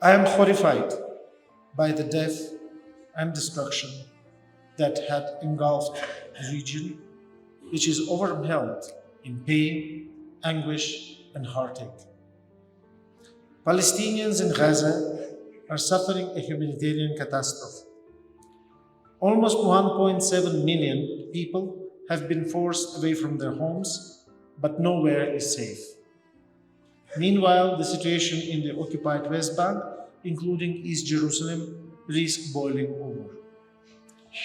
I am horrified by the death and destruction that had engulfed the region, which is overwhelmed in pain, anguish, and heartache. Palestinians in Gaza are suffering a humanitarian catastrophe. Almost 1.7 million people have been forced away from their homes, but nowhere is safe. Meanwhile, the situation in the occupied West Bank, including East Jerusalem, risks boiling over.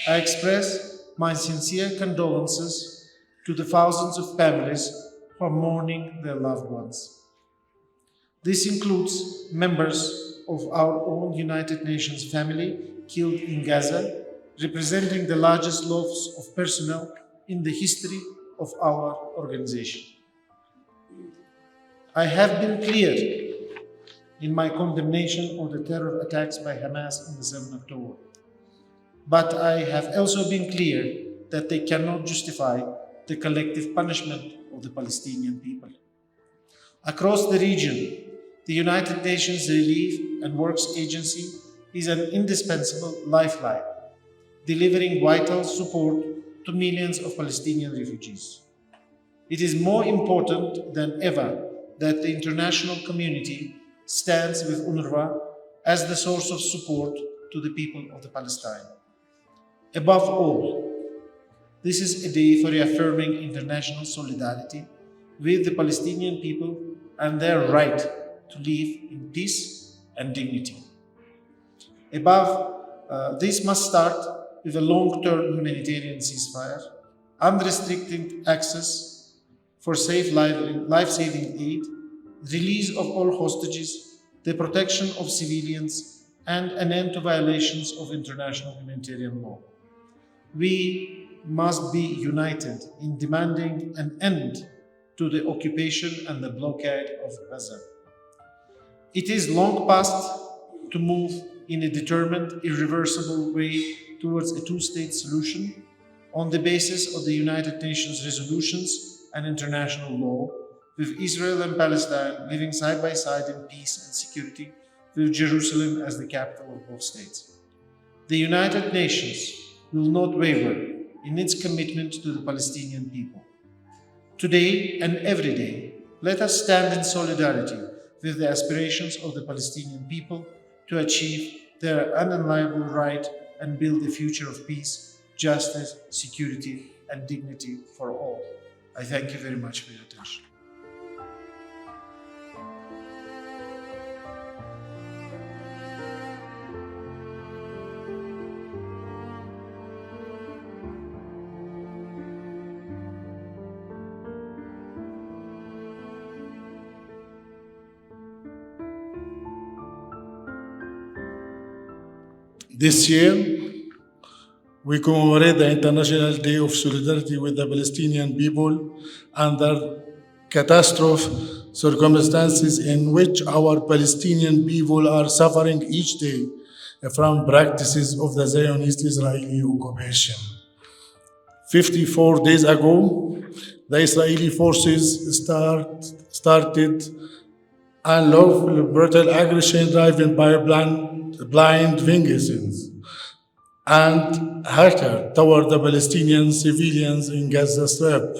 I express my sincere condolences to the thousands of families who are mourning their loved ones. This includes members of our own United Nations family killed in Gaza, representing the largest loss of personnel in the history of our organization. I have been clear in my condemnation of the terror attacks by Hamas on the 7th of October. But I have also been clear that they cannot justify the collective punishment of the Palestinian people. Across the region, the United Nations Relief and Works Agency is an indispensable lifeline, delivering vital support to millions of Palestinian refugees. It is more important than ever that the international community stands with UNRWA as the source of support to the people of Palestine. Above all, this is a day for reaffirming international solidarity with the Palestinian people and their right to live in peace and dignity. This must start with a long-term humanitarian ceasefire, unrestricted access for safe life-saving aid, release of all hostages, the protection of civilians, and an end to violations of international humanitarian law. We must be united in demanding an end to the occupation and the blockade of Gaza. It is long past to move in a determined, irreversible way towards a two-state solution on the basis of the United Nations resolutions and international law, with Israel and Palestine living side by side in peace and security, with Jerusalem as the capital of both states. The United Nations will not waver in its commitment to the Palestinian people. Today and every day, let us stand in solidarity with the aspirations of the Palestinian people to achieve their unalienable right and build a future of peace, justice, security, and dignity for all. I thank you very much for your attention. This year, we commemorate the International Day of Solidarity with the Palestinian people under catastrophic circumstances in which our Palestinian people are suffering each day from practices of the Zionist Israeli occupation. 54 days ago, the Israeli forces started unlawful brutal aggression driven by blind vengeance and hatred toward the Palestinian civilians in Gaza Strip.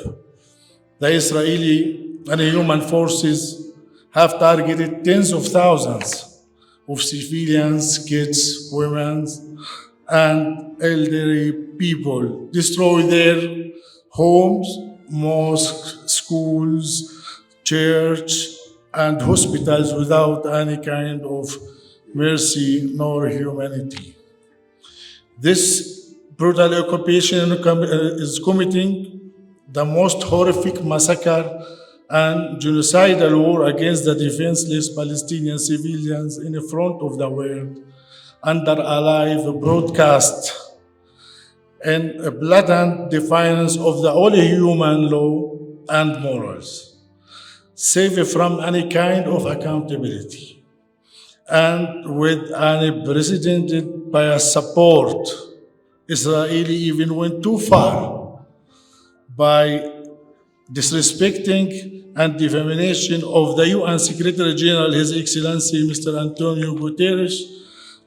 The Israeli and human forces have targeted tens of thousands of civilians, kids, women, and elderly people, destroy their homes, mosques, schools, church, and hospitals without any kind of mercy nor humanity. This brutal occupation is committing the most horrific massacre and genocidal war against the defenseless Palestinian civilians in front of the world under a live broadcast and a blatant defiance of the only human law and morals, safe from any kind of accountability, and with unprecedented bias support. Israel even went too far by disrespecting and defamation of the UN Secretary General, His Excellency Mr. Antonio Guterres,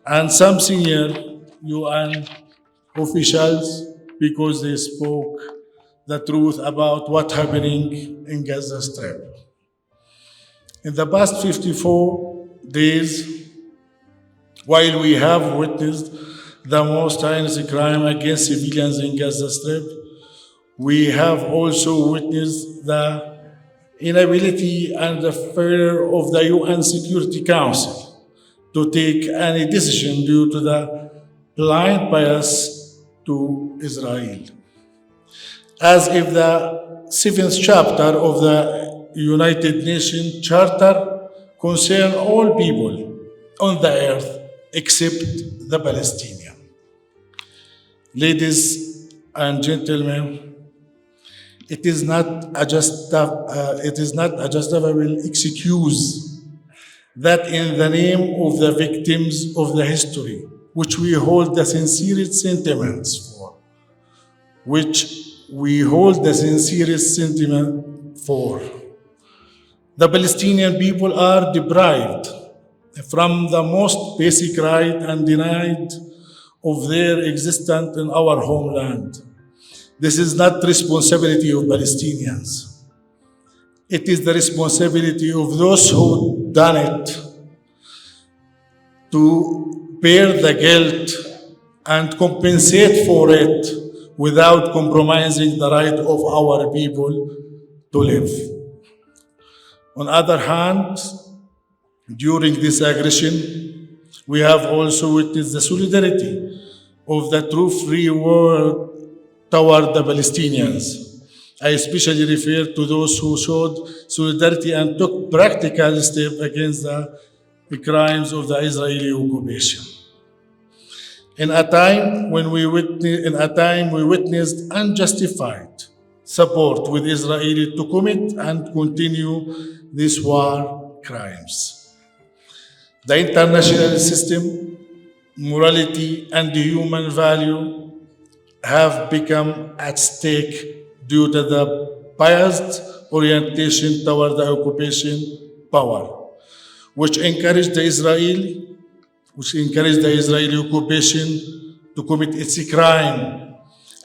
and some senior UN officials because they spoke the truth about what's happening in Gaza Strip. In the past 54 days, while we have witnessed the most heinous crime against civilians in Gaza Strip, we have also witnessed the inability and the failure of the UN Security Council to take any decision due to the blind bias to Israel. As if the seventh chapter of the United Nations Charter concerns all people on the earth except the Palestinian. Ladies and gentlemen, it is not a justifiable excuse that in the name of the victims of the history, which we hold the sincerest sentiments for, the Palestinian people are deprived from the most basic right and denied of their existence in our homeland. This is not the responsibility of Palestinians. It is the responsibility of those who done it to bear the guilt and compensate for it without compromising the right of our people to live. On the other hand, during this aggression, we have also witnessed the solidarity of the true free world toward the Palestinians. I especially refer to those who showed solidarity and took practical steps against the crimes of the Israeli occupation. In a time we witnessed unjustified support with Israel to commit and continue these war crimes. The international system, morality, and human value have become at stake due to the biased orientation toward the occupation power, which encouraged the Israeli occupation to commit its crime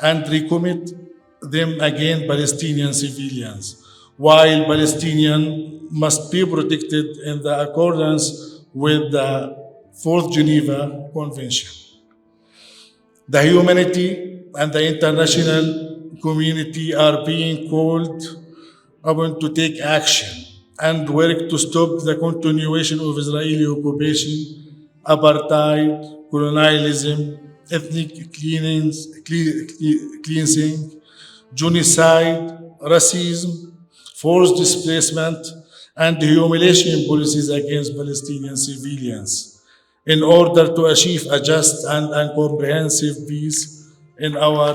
and recommit them against Palestinian civilians, while Palestinians must be protected in the accordance with the Fourth Geneva Convention. The humanity and the international community are being called upon to take action and work to stop the continuation of Israeli occupation, apartheid, colonialism, ethnic cleansing, genocide, racism, forced displacement, and humiliation policies against Palestinian civilians in order to achieve a just and comprehensive peace in our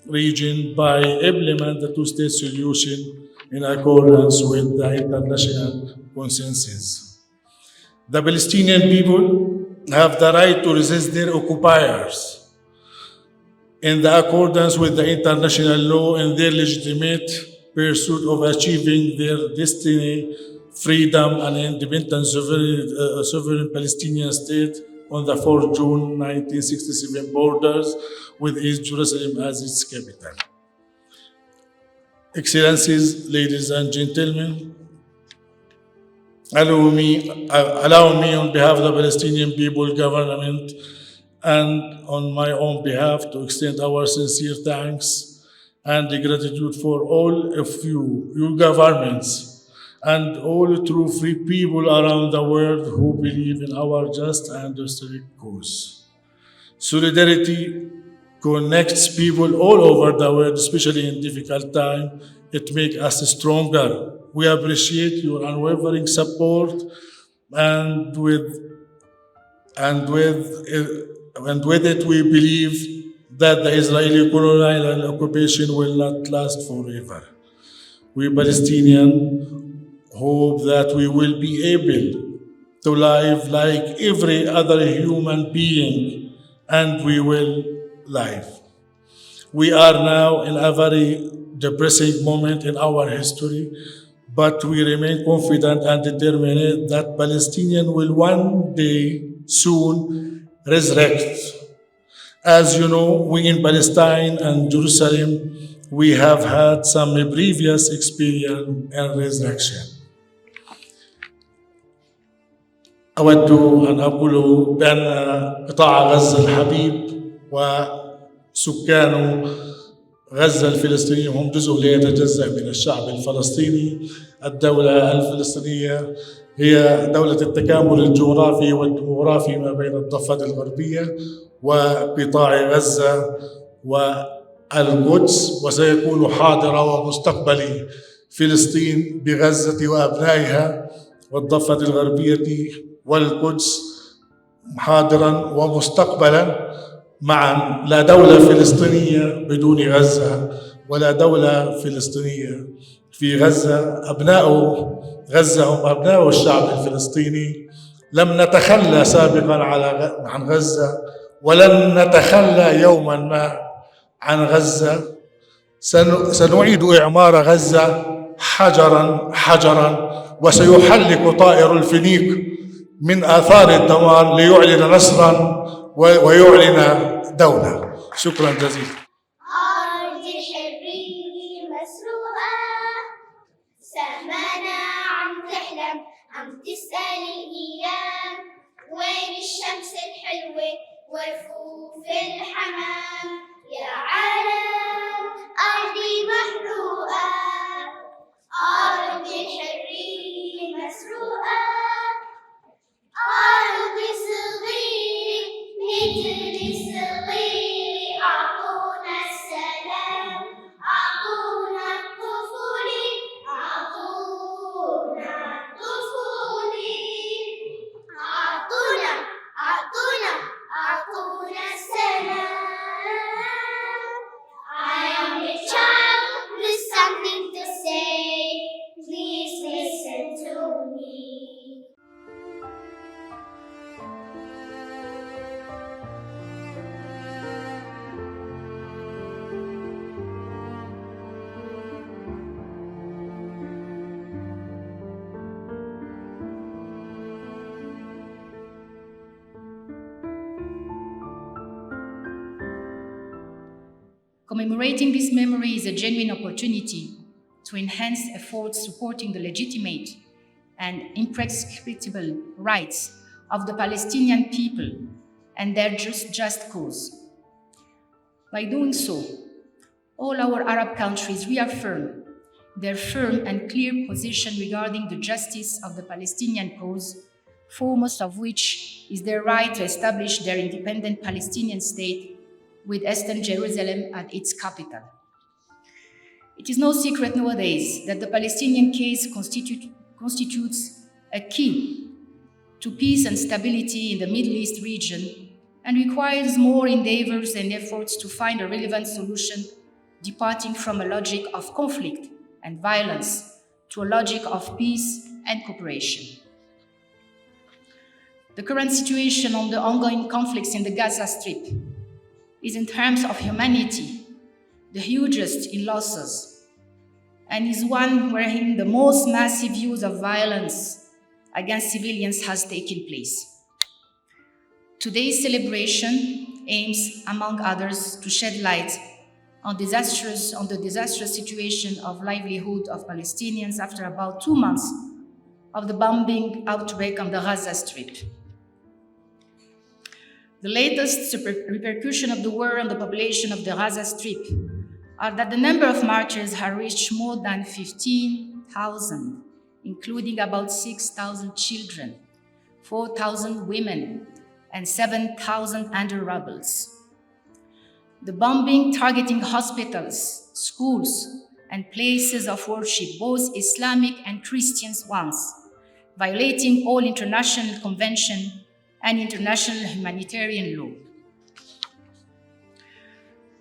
region by implementing the two-state solution in accordance with the international consensus. The Palestinian people have the right to resist their occupiers in the accordance with the international law in their legitimate pursuit of achieving their destiny, freedom, and independent sovereign Palestinian state on the 4th June 1967 borders with East Jerusalem as its capital. Excellencies, ladies and gentlemen, allow me on behalf of the Palestinian people government and on my own behalf to extend our sincere thanks and gratitude for all of your governments, and all true free people around the world who believe in our just and historic cause. Solidarity connects people all over the world, especially in difficult times. It makes us stronger. We appreciate your unwavering support, and with it we believe that the Israeli colonial occupation will not last forever. We Palestinians hope that we will be able to live like every other human being, and we will live. We are now in a very depressing moment in our history but we remain confident and determined that Palestinians will one day soon resurrect. As you know, we in Palestine and Jerusalem, we have had some previous experience in resurrection. أود أن أقول بأن قطاع غزة الحبيب وسكان غزة الفلسطينيين هم جزء لا يتجزأ من الشعب الفلسطيني. الدولة الفلسطينية هي دولة التكامل الجغرافي والديموغرافي ما بين الضفة الغربية وقطاع غزة والقدس، وسيكون حاضرة ومستقبلي فلسطين بغزة وأبنائها والضفة الغربية والقدس حاضرا ومستقبلا معا. لا دولة فلسطينية بدون غزة ولا دولة فلسطينية في غزة. أبناء غزة هم أبناء الشعب الفلسطيني. لم نتخلى سابقا عن غزة ولن نتخلى يوما ما عن غزة. سنعيد إعمار غزة حجرا حجرا، وسيحلق طائر الفينيق من آثار الدمار ليعلن نصرا ويعلن دولة. شكرا جزيلا. أرض الحرية مسروقة، سهمنا عم تحلم، عم تسأل الأيام وين الشمس الحلوة ورفوف الحمام. يا عالم أرضي محروقة، أرض الحرية مسروقة، أرضي صغيرة مثل صغيرة. أعطونا السلام، أعطونا الطفولة، أعطونا الطفولة، أعطونا أعطونا أعطونا السلام. I am a child with something to say. Please listen to me. Commemorating this memory is a genuine opportunity to enhance efforts supporting the legitimate and imprescriptible rights of the Palestinian people and their just cause. By doing so, all our Arab countries reaffirm their firm and clear position regarding the justice of the Palestinian cause, foremost of which is their right to establish their independent Palestinian state with Eastern Jerusalem as its capital. It is no secret nowadays that the Palestinian case constitutes a key to peace and stability in the Middle East region and requires more endeavors and efforts to find a relevant solution, departing from a logic of conflict and violence to a logic of peace and cooperation. The current situation on the ongoing conflicts in the Gaza Strip is, in terms of humanity, the hugest in losses, and is one wherein the most massive use of violence against civilians has taken place. Today's celebration aims, among others, to shed light on the disastrous situation of livelihood of Palestinians after about 2 months of the bombing outbreak on the Gaza Strip. The latest repercussion of the war on the population of the Gaza Strip are that the number of martyrs has reached more than 15,000, including about 6,000 children, 4,000 women, and 7,000 under rebels. The bombing targeting hospitals, schools, and places of worship, both Islamic and Christian ones, violating all international conventions and international humanitarian law.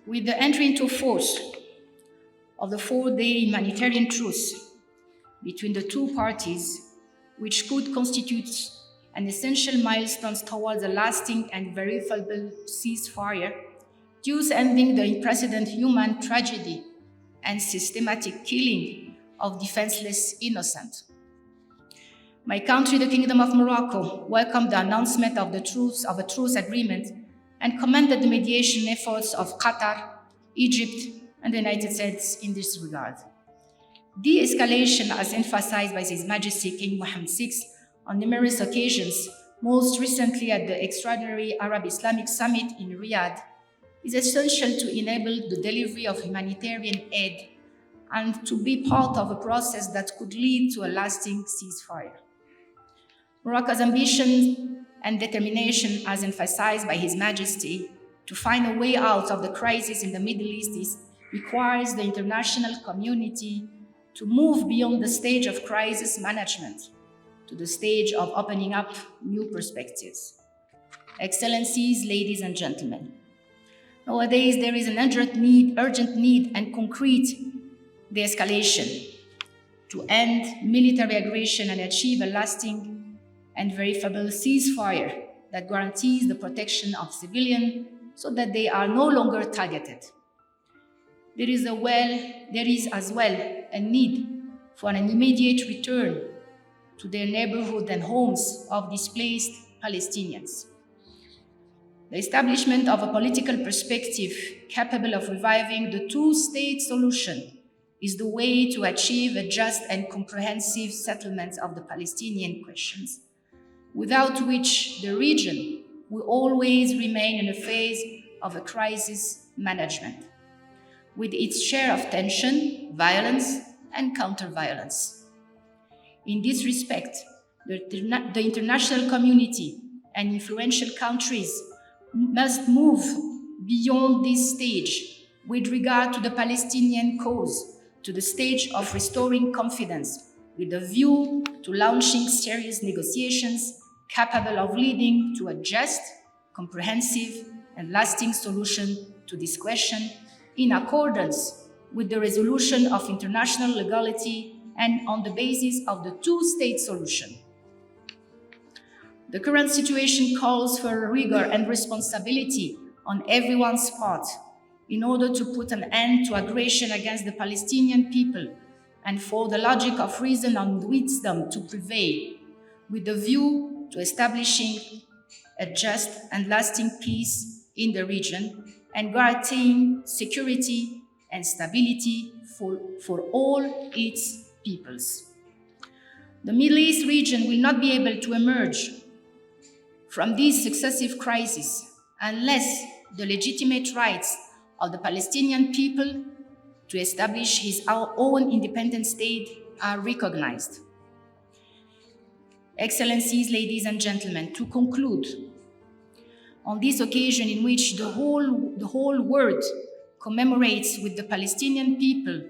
With the entry into force of the 4-day humanitarian truce between the two parties, which could constitute an essential milestone towards a lasting and verifiable ceasefire, thus ending the unprecedented human tragedy and systematic killing of defenseless innocents. My country, the Kingdom of Morocco, welcomed the announcement of a truce agreement and commended the mediation efforts of Qatar, Egypt, and the United States in this regard. De-escalation, as emphasized by His Majesty King Mohammed VI on numerous occasions, most recently at the extraordinary Arab-Islamic Summit in Riyadh, is essential to enable the delivery of humanitarian aid and to be part of a process that could lead to a lasting ceasefire. Morocco's ambition and determination, as emphasized by His Majesty, to find a way out of the crisis in the Middle East requires the international community to move beyond the stage of crisis management to the stage of opening up new perspectives. Excellencies, ladies and gentlemen, nowadays there is an urgent need and concrete de-escalation to end military aggression and achieve a lasting and verifiable ceasefire that guarantees the protection of civilians so that they are no longer targeted. There is as well a need for an immediate return to their neighborhood and homes of displaced Palestinians. The establishment of a political perspective capable of reviving the two-state solution is the way to achieve a just and comprehensive settlement of the Palestinian questions, without which the region will always remain in a phase of a crisis management, with its share of tension, violence, and counter-violence. In this respect, the international community and influential countries must move beyond this stage with regard to the Palestinian cause to the stage of restoring confidence with a view to launching serious negotiations capable of leading to a just, comprehensive, and lasting solution to this question in accordance with the resolution of international legality and on the basis of the two-state solution. The current situation calls for rigor and responsibility on everyone's part in order to put an end to aggression against the Palestinian people and for the logic of reason and wisdom to prevail, with the view to establishing a just and lasting peace in the region and guaranteeing security and stability for all its peoples. The Middle East region will not be able to emerge from these successive crises unless the legitimate rights of the Palestinian people to establish his own independent state are recognized. Excellencies, ladies and gentlemen, to conclude, on this occasion in which the whole world commemorates with the Palestinian people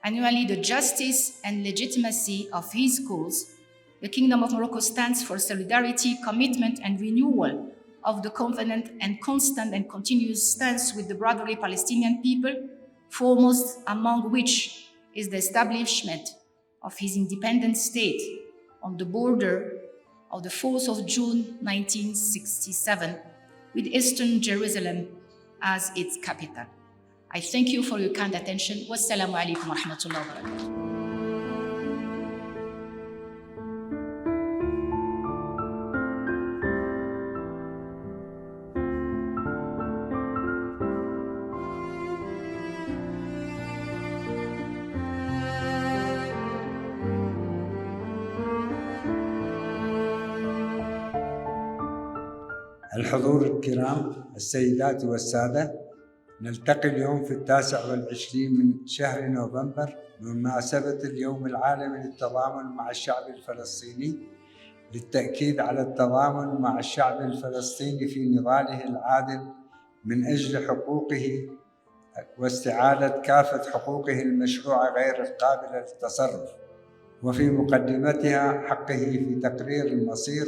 annually the justice and legitimacy of his cause, the Kingdom of Morocco stands for solidarity, commitment, and renewal of the covenant and constant and continuous stance with the brotherly Palestinian people, foremost among which is the establishment of his independent state on the border of the 4th of June 1967, with Eastern Jerusalem as its capital. I thank you for your kind attention. Wassalamu alaikum wa rahmatullahi wa barakatuh. الحضور الكرام، السيدات والسادة، نلتقي اليوم في 29 من شهر نوفمبر بمناسبة اليوم العالمي للتضامن مع الشعب الفلسطيني، للتأكيد على التضامن مع الشعب الفلسطيني في نضاله العادل من أجل حقوقه واستعادة كافة حقوقه المشروعة غير القابلة للتصرف، وفي مقدمتها حقه في تقرير المصير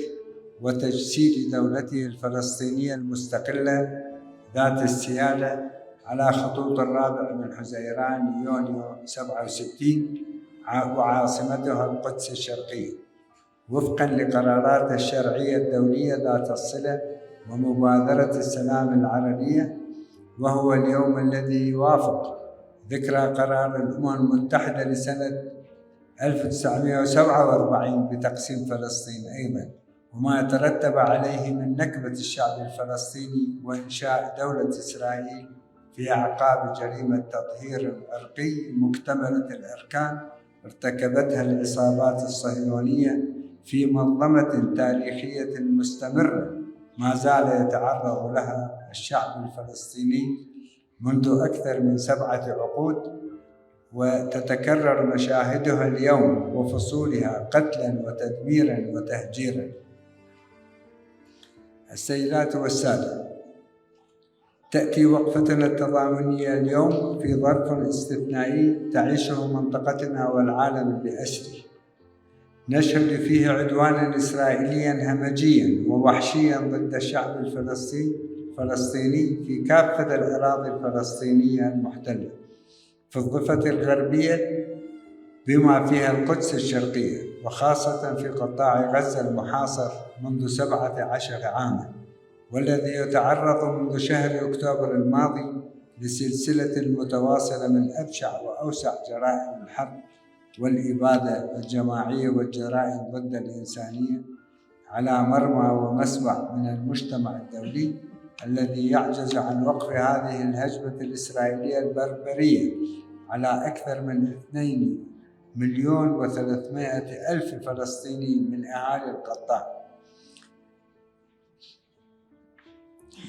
وتجسيد دولته الفلسطينية المستقلة ذات السيادة على خطوط 4 من حزيران يونيو 67 وعاصمتها القدس الشرقية، وفقاً لقرارات الشرعية الدولية ذات الصلة ومبادرة السلام العربية، وهو اليوم الذي يوافق ذكرى قرار الأمم المتحدة لسنة 1947 بتقسيم فلسطين أيضا، وما يترتب عليه من نكبة الشعب الفلسطيني وإنشاء دولة إسرائيل في أعقاب جريمة تطهير عرقي مكتملة الأركان ارتكبتها العصابات الصهيونية في منظمة تاريخية مستمرة ما زال يتعرض لها الشعب الفلسطيني منذ أكثر من 7 عقود، وتتكرر مشاهدها اليوم وفصولها قتلا وتدميرا وتهجيرا. السيدات والسادة، تأتي وقفتنا التضامنية اليوم في ظرف استثنائي تعيشه منطقتنا والعالم بأسره، نشهد فيه عدوانا إسرائيليا همجيا ووحشيا ضد الشعب الفلسطيني في كافة الأراضي الفلسطينية المحتلة في الضفة الغربية بما فيها القدس الشرقية، وخاصة في قطاع غزة المحاصر منذ 17 عاما، والذي يتعرض منذ شهر أكتوبر الماضي لسلسلة متواصلة من أبشع وأوسع جرائم الحرب والإبادة الجماعية والجرائم ضد الإنسانية على مرمى ومسمع من المجتمع الدولي، الذي يعجز عن وقف هذه الهجمة الإسرائيلية البربرية على أكثر من 2,300,000 فلسطيني من أهالي القطاع،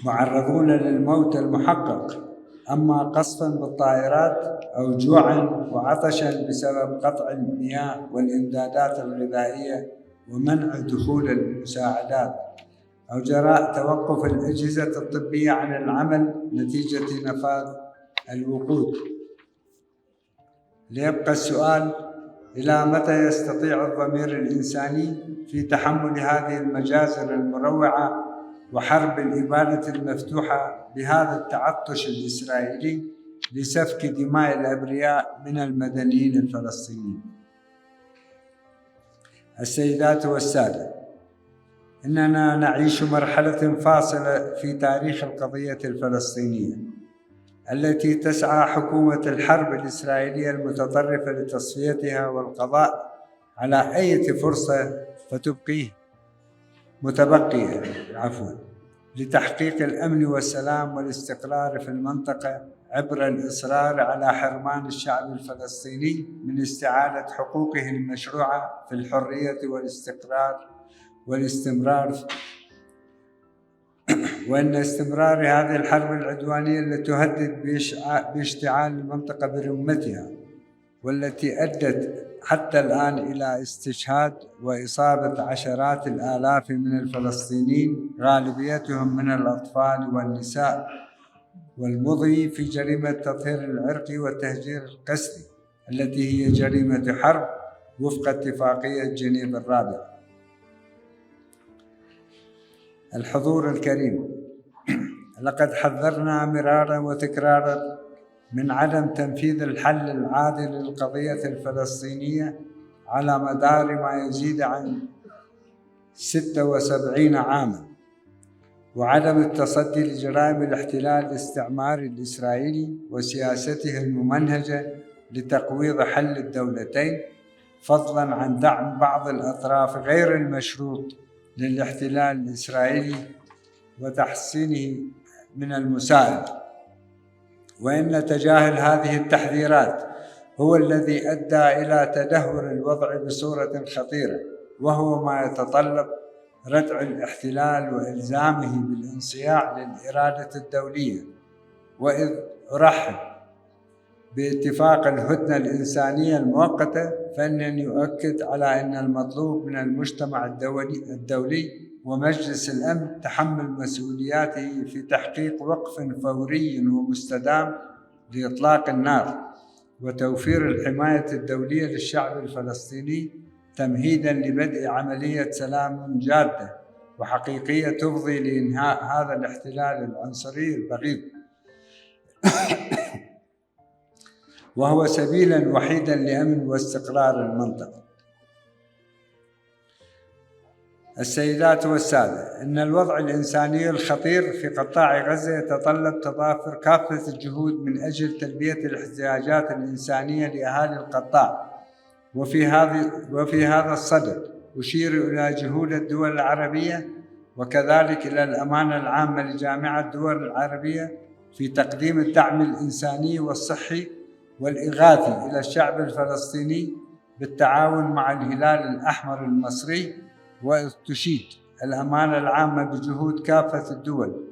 معرضون للموت المحقق، أما قصفا بالطائرات أو جوعا وعطشا بسبب قطع المياه والإمدادات الغذائية ومنع دخول المساعدات، أو جراء توقف الأجهزة الطبية عن العمل نتيجة نفاذ الوقود. ليبقى السؤال: إلى متى يستطيع الضمير الإنساني في تحمل هذه المجازر المروعة وحرب الإبادة المفتوحة بهذا التعطش الإسرائيلي لسفك دماء الأبرياء من المدنيين الفلسطينيين؟ السيدات والسادة، إننا نعيش مرحلة فاصلة في تاريخ القضية الفلسطينية، التي تسعى حكومة الحرب الإسرائيلية المتطرفة لتصفيتها والقضاء على أي فرصة متبقية لتحقيق الأمن والسلام والاستقرار في المنطقة عبر الإصرار على حرمان الشعب الفلسطيني من استعادة حقوقه المشروعة في الحرية والاستمرار وأن استمرار هذه الحرب العدوانية التي تهدد باشتعال المنطقة برمتها، والتي أدت حتى الآن إلى استشهاد وإصابة عشرات الآلاف من الفلسطينيين غالبيتهم من الأطفال والنساء، والمضي في جريمة التطهير العرقي والتهجير القسري التي هي جريمة حرب وفق اتفاقية جنيف الرابعة. الحضور الكريم، لقد حذرنا مرارا وتكرارا من عدم تنفيذ الحل العادل للقضية الفلسطينية على مدار ما يزيد عن 76 عاما، وعدم التصدي لجرائم الاحتلال الاستعماري الإسرائيلي وسياسته الممنهجة لتقويض حل الدولتين، فضلا عن دعم بعض الأطراف غير المشروط للاحتلال الإسرائيلي وتحسينه من المساعدة. وإن تجاهل هذه التحذيرات هو الذي أدى إلى تدهور الوضع بصورة خطيرة، وهو ما يتطلب ردع الاحتلال وإلزامه بالانصياع للإرادة الدولية. وإذ أرحب باتفاق الهدنة الإنسانية المؤقتة، فإنني أؤكد على أن المطلوب من المجتمع الدولي ومجلس الأمن تحمل مسؤولياته في تحقيق وقف فوري ومستدام لإطلاق النار وتوفير الحماية الدولية للشعب الفلسطيني، تمهيداً لبدء عملية سلام جادة وحقيقية تفضي لإنهاء هذا الاحتلال العنصري البغيض، وهو سبيلاً وحيداً لأمن واستقرار المنطقة. السيدات والسادة، إن الوضع الإنساني الخطير في قطاع غزة يتطلب تضافر كافة الجهود من أجل تلبية الاحتياجات الإنسانية لأهالي القطاع وفي هذا الصدد أشير إلى جهود الدول العربية وكذلك إلى الأمانة العامة لجامعة الدول العربية في تقديم الدعم الإنساني والصحي والإغاثي إلى الشعب الفلسطيني بالتعاون مع الهلال الأحمر المصري، وتشيد الأمانة العامة بجهود كافة الدول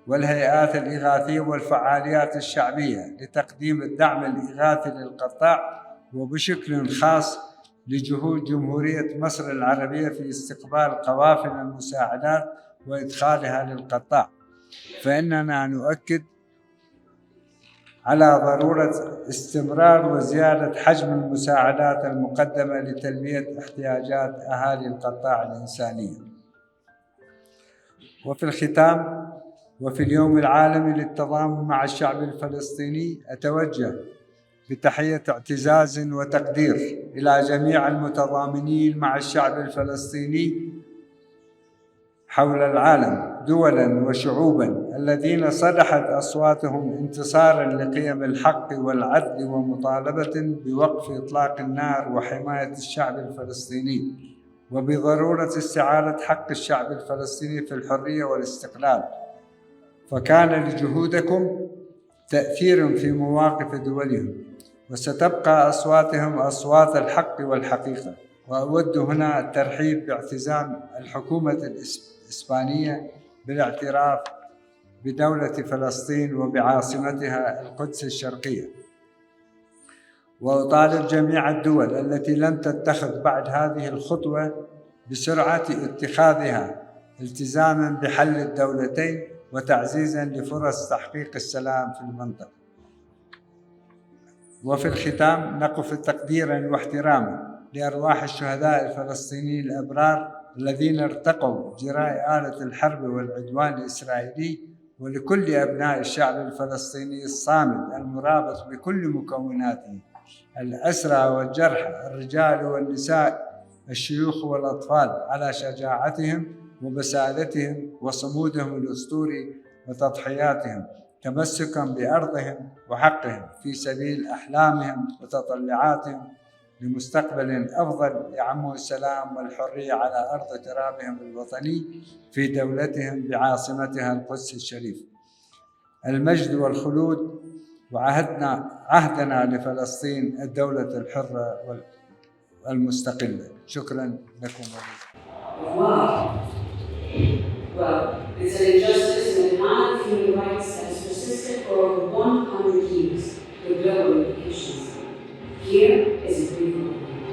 والهيئات الإغاثية والفعاليات الشعبية لتقديم الدعم الإغاثي للقطاع، وبشكل خاص لجهود جمهورية مصر العربية في استقبال قوافل المساعدات وإدخالها للقطاع. فإننا نؤكد على ضرورة استمرار وزيادة حجم المساعدات المقدمة لتلبية احتياجات أهالي القطاع الإنسانية. وفي الختام، وفي اليوم العالمي للتضامن مع الشعب الفلسطيني، أتوجه بتحية اعتزاز وتقدير إلى جميع المتضامنين مع الشعب الفلسطيني حول العالم دولاً وشعوباً الذين صدحت أصواتهم انتصاراً لقيم الحق والعدل ومطالبة بوقف إطلاق النار وحماية الشعب الفلسطيني، وبضرورة استعادة حق الشعب الفلسطيني في الحرية والاستقلال. فكان لجهودكم تأثير في مواقف دولهم، وستبقى أصواتهم أصوات الحق والحقيقة. وأود هنا الترحيب باعتزام الحكومة الإسبانية بالاعتراف بدولة فلسطين وبعاصمتها القدس الشرقية، وأطالب جميع الدول التي لم تتخذ بعد هذه الخطوة بسرعة اتخاذها التزاماً بحل الدولتين وتعزيزاً لفرص تحقيق السلام في المنطقة. وفي الختام، نقف تقديراً واحتراماً لأرواح الشهداء الفلسطينيين الأبرار الذين ارتقوا جراء آلة الحرب والعدوان الإسرائيلي، ولكل أبناء الشعب الفلسطيني الصامد المرابط بكل مكوناته، الأسرى والجرحى، الرجال والنساء، الشيوخ والأطفال، على شجاعتهم وبسالتهم وصمودهم الأسطوري وتضحياتهم تمسكاً بأرضهم وحقهم في سبيل أحلامهم وتطلعاتهم لمستقبل أفضل يعم السلام والحرية على أرض ترابهم الوطني في دولتهم بعاصمتها القدس الشريف. المجد والخلود، عهدنا لفلسطين الدولة الحرة والمستقلة. شكرا لكم. Why? Well, it's an injustice and a denial of human rights that has persisted for over 100 years with global implications. Here is a brief overview.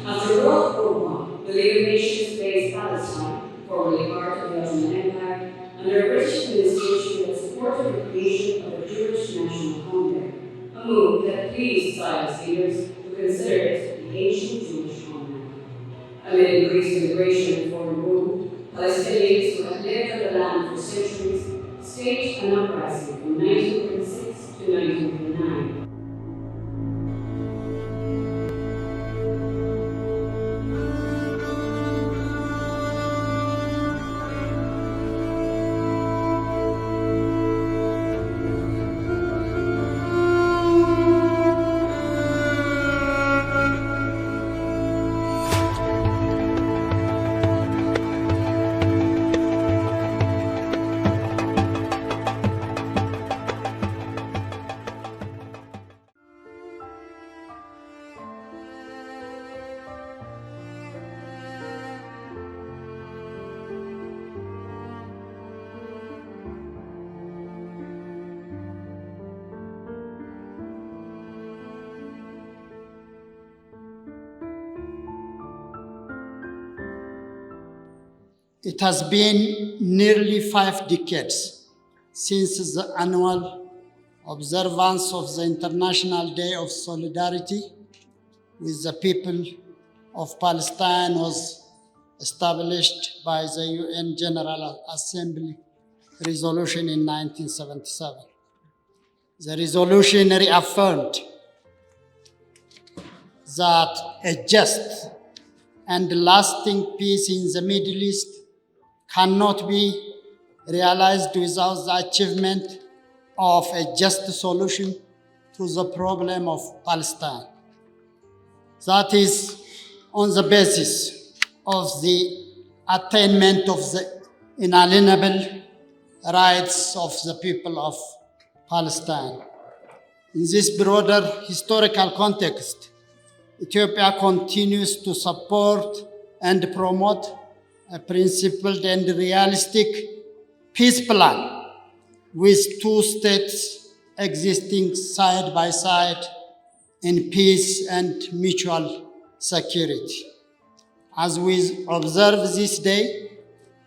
After World War I, the League of Nations placed Palestine, formerly part of the Ottoman Empire, under a British administration that supported the creation of a Jewish national home there, a move that pleased Zionist leaders who considered it the ancient Jewish homeland. Amid increased immigration and foreign rule, Palestinians who had lived on the land for centuries staged an uprising from 1936 to 1939. It has been nearly 5 decades since the annual observance of the International Day of Solidarity with the people of Palestine was established by the UN General Assembly resolution in 1977. The resolution reaffirmed that a just and lasting peace in the Middle East cannot be realized without the achievement of a just solution to to the problem of Palestine. That is on the basis of the attainment of the inalienable rights of the people of Palestine. In this broader historical context, Ethiopia continues to support and promote a principled and realistic peace plan with two states existing side by side in peace and mutual security. As we observe this day,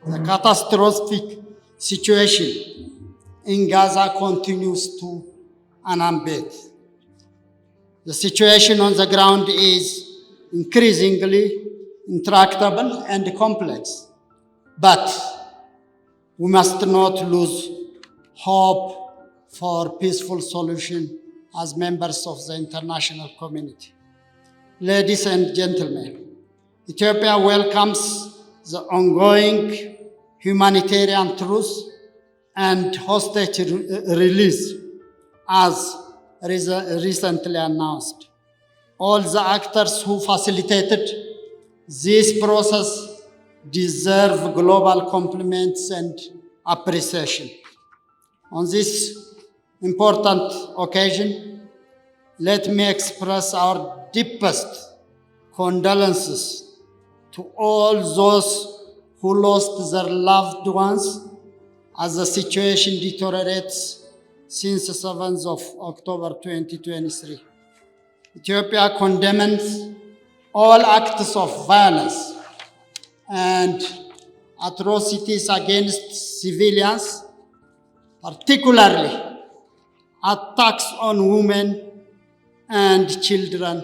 the catastrophic situation in Gaza continues to unabate. The situation on the ground is increasingly intractable and complex, but we must not lose hope for peaceful solution as members of the international community. Ladies and gentlemen, Ethiopia welcomes the ongoing humanitarian truce and hostage release as recently announced. All the actors who facilitated this process deserve global compliments and appreciation. On this important occasion, let me express our deepest condolences to all those who lost their loved ones as the situation deteriorates since the 7th of October 2023. Ethiopia condemns all acts of violence and atrocities against civilians, particularly attacks on women and children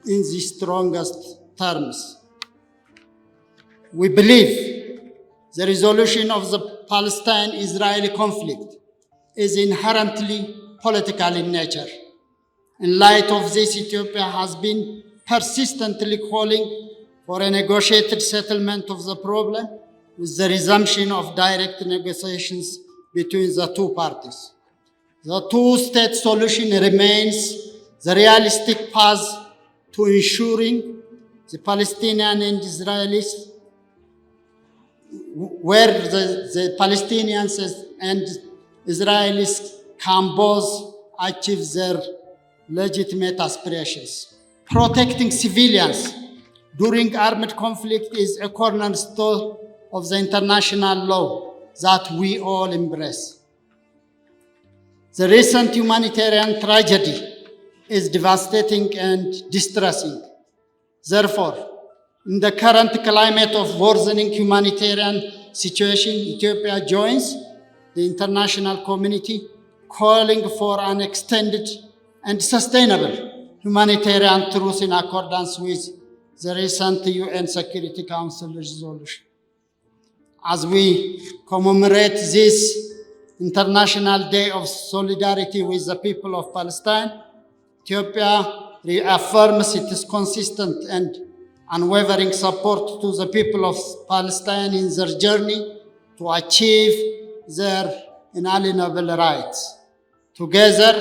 in the strongest terms. We believe the resolution of the Palestine-Israeli conflict is inherently political in nature. In light of this, Ethiopia has been persistently calling for a negotiated settlement of the problem with the resumption of direct negotiations between the two parties. The two-state solution remains the realistic path to ensuring the Palestinian and Israelis, where the Palestinians and Israelis can both achieve their legitimate aspirations. Protecting civilians during armed conflict is a cornerstone of the international law that we all embrace. The recent humanitarian tragedy is devastating and distressing. Therefore, in the current climate of worsening humanitarian situation, Ethiopia joins the international community calling for an extended and sustainable humanitarian truce in accordance with the recent UN Security Council resolution. As we commemorate this International Day of Solidarity with the people of Palestine, Ethiopia reaffirms its consistent and unwavering support to the people of Palestine in their journey to achieve their inalienable rights. Together,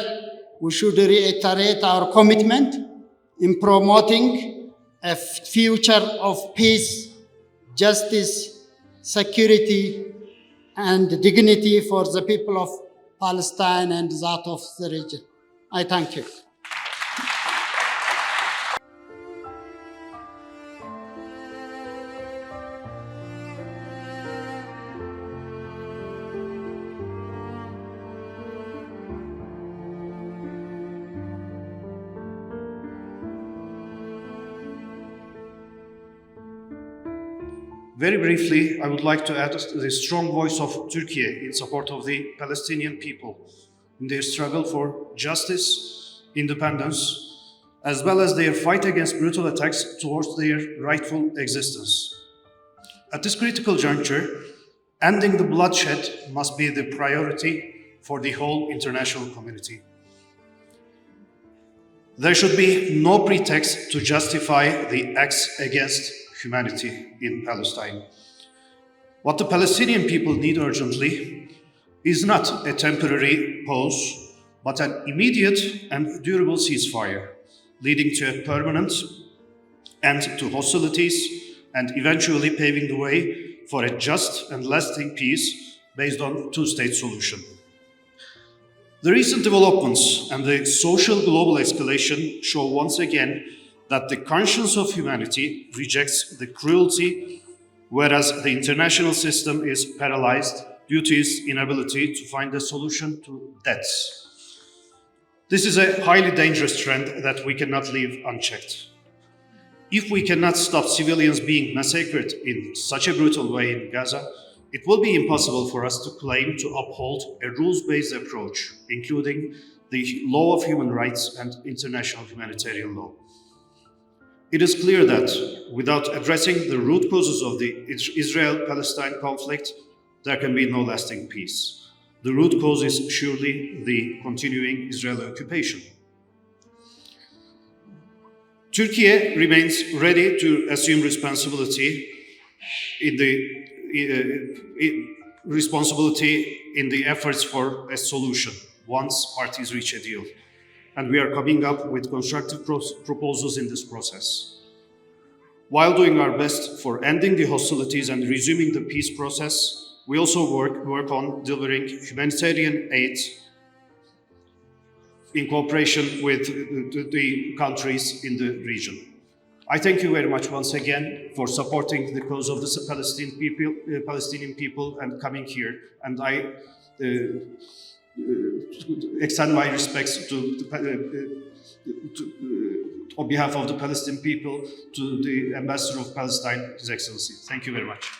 we should reiterate our commitment in promoting a future of peace, justice, security, and dignity for the people of Palestine and that of the region. I thank you. Very briefly, I would like to add the strong voice of Turkey in support of the Palestinian people in their struggle for justice, independence, as well as their fight against brutal attacks towards their rightful existence. At this critical juncture, ending the bloodshed must be the priority for the whole international community. There should be no pretext to justify the acts against humanity in Palestine. What the Palestinian people need urgently is not a temporary pause but an immediate and durable ceasefire, leading to a permanent end to hostilities and eventually paving the way for a just and lasting peace based on two-state solution. The recent developments and the social global escalation show once again that the conscience of humanity rejects the cruelty, whereas the international system is paralyzed due to its inability to find a solution to deaths. This is a highly dangerous trend that we cannot leave unchecked. If we cannot stop civilians being massacred in such a brutal way in Gaza, it will be impossible for us to claim to uphold a rules-based approach, including the law of human rights and international humanitarian law. It is clear that without addressing the root causes of the Israel-Palestine conflict, there can be no lasting peace. The root cause is surely the continuing Israeli occupation. Turkey remains ready to assume responsibility in the efforts for a solution once parties reach a deal. And we are coming up with constructive proposals in this process. While doing our best for ending the hostilities and resuming the peace process, we also work on delivering humanitarian aid in cooperation with the countries in the region. I thank you very much once again for supporting the cause of the Palestinian people and coming here. And I extend my respects on behalf of the Palestinian people to the Ambassador of Palestine, His Excellency. Thank you very much.